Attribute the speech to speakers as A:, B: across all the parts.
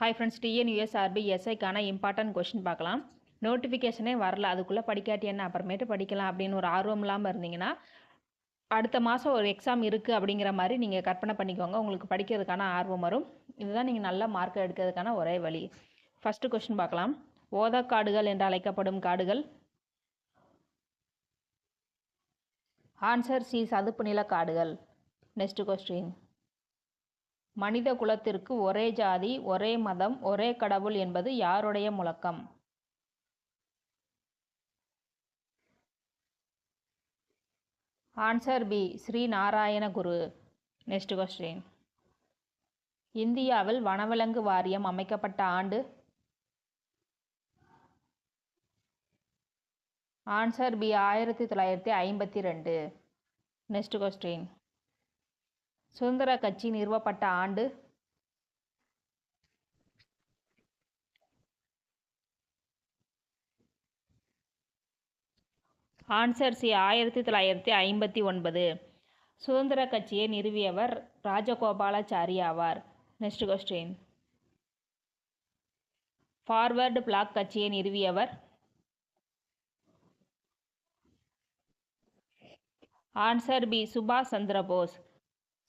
A: Hi friends, TNUSRB எஸ்ஐக்கான important question பார்க்கலாம். நோட்டிஃபிகேஷனே வரல, அதுக்குள்ளே படிக்காட்டி என்ன, அப்புறமேட்டு படிக்கலாம் அப்படின்னு ஒரு ஆர்வம் இல்லாமல் இருந்தீங்கன்னா, அடுத்த மாதம் ஒரு எக்ஸாம் இருக்குது அப்படிங்கிற மாதிரி நீங்கள் கற்பனை பண்ணிக்கோங்க. உங்களுக்கு படிக்கிறதுக்கான ஆர்வம் வரும். இதுதான் நீங்கள் நல்ல மார்க் எடுக்கிறதுக்கான ஒரே வழி. ஃபஸ்ட்டு கொஷின் பார்க்கலாம். ஓதக்காடுகள் என்று அழைக்கப்படும் காடுகள். ஆன்சர் சி, சதுப்பு நில காடுகள். Next question. மனித குலத்திற்கு ஒரே ஜாதி, ஒரே மதம், ஒரே கடவுள் என்பது யாருடைய முழக்கம்? Answer B, Shri Narayana Guru. Next question. இந்தியாவில் வனவிலங்கு வாரியம் அமைக்கப்பட்ட ஆண்டு? Answer B, 1952. Next question. சுதந்திர கட்சி நிறுவப்பட்ட ஆண்டு? Answer C, 1959. சுதந்திர கட்சியை நிறுவியவர் ராஜகோபாலாச்சாரி ஆவார். Next question. ஃபார்வர்டு பிளாக் கட்சியை நிறுவியவர்? ஆன்சர் பி, சுபாஷ் சந்திரபோஸ்.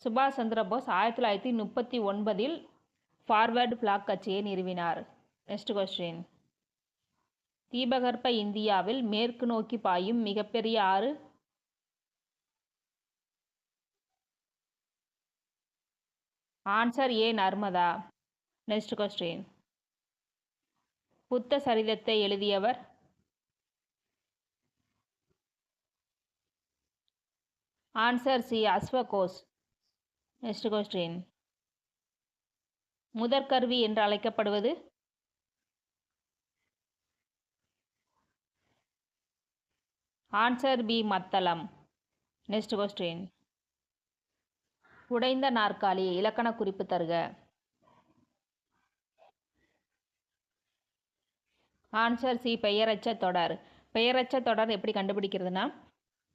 A: சுபாஷ் சந்திரபோஸ் 1939 ஃபார்வர்டு பிளாக் கட்சியை நிறுவினார். Next question. தீபகற்ப இந்தியாவில் மேற்கு நோக்கி பாயும் மிகப்பெரிய ஆறு? Answer A, Narmada. Next question. புத்த சரிதத்தை எழுதியவர்? ஆன்சர் சி, அஸ்வகோஷ். Next question. முதற்கருவி என்று அழைக்கப்படுவது? ஆன்சர் பி, மத்தளம். Next question. உடைந்த நாற்காலி, இலக்கண குறிப்பு தருக. ஆன்சர் சி, பெயரச்ச தொடர். பெயரச்ச தொடர் எப்படி கண்டுபிடிக்கிறதுனா,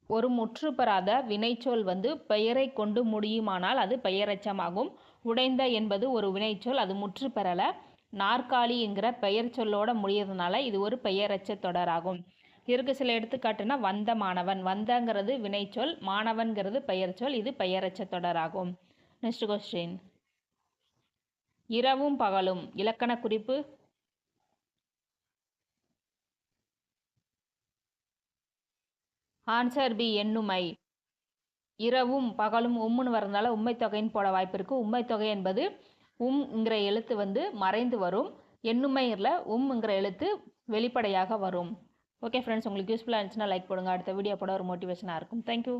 A: ஒரு முற்று பெறாத வினைச்சொல் பெயரை கொண்டு முடியுமானால் அது பெயரெச்சமாகும். உடைந்த என்பது ஒரு வினைச்சொல், அது முற்று பெறல. நாற்காலி என்கிற பெயர் சொல்லோட முடியறதுனால இது ஒரு பெயரெச்ச தொடராகும். இதற்கு சில எடுத்துக்காட்டுனா, வந்த மாணவன். வந்தங்கிறது வினைச்சொல், மாணவன்கிறது பெயர் சொல், இது பெயரெச்ச தொடராகும். Next question. இரவும் பகலும், இலக்கண குறிப்பு. ஆன்சர் பி, எண்ணுமை. இரவும் பகலும் உம்முன்னு வரதுனால உண்மை தொகைன்னு போட வாய்ப்பு இருக்குது. உண்மை தொகை என்பது உம்ங்கிற எழுத்து மறைந்து வரும். எண்ணுமையில் உம்ங்கிற எழுத்து வெளிப்படையாக வரும். ஓகே ஃப்ரெண்ட்ஸ், உங்களுக்கு யூஸ்ஃபுல்லாக இருந்துச்சுன்னா லைக் போடுங்க. அடுத்த வீடியோ போட ஒரு மோட்டிவேஷனாக இருக்கும். தேங்க்யூ.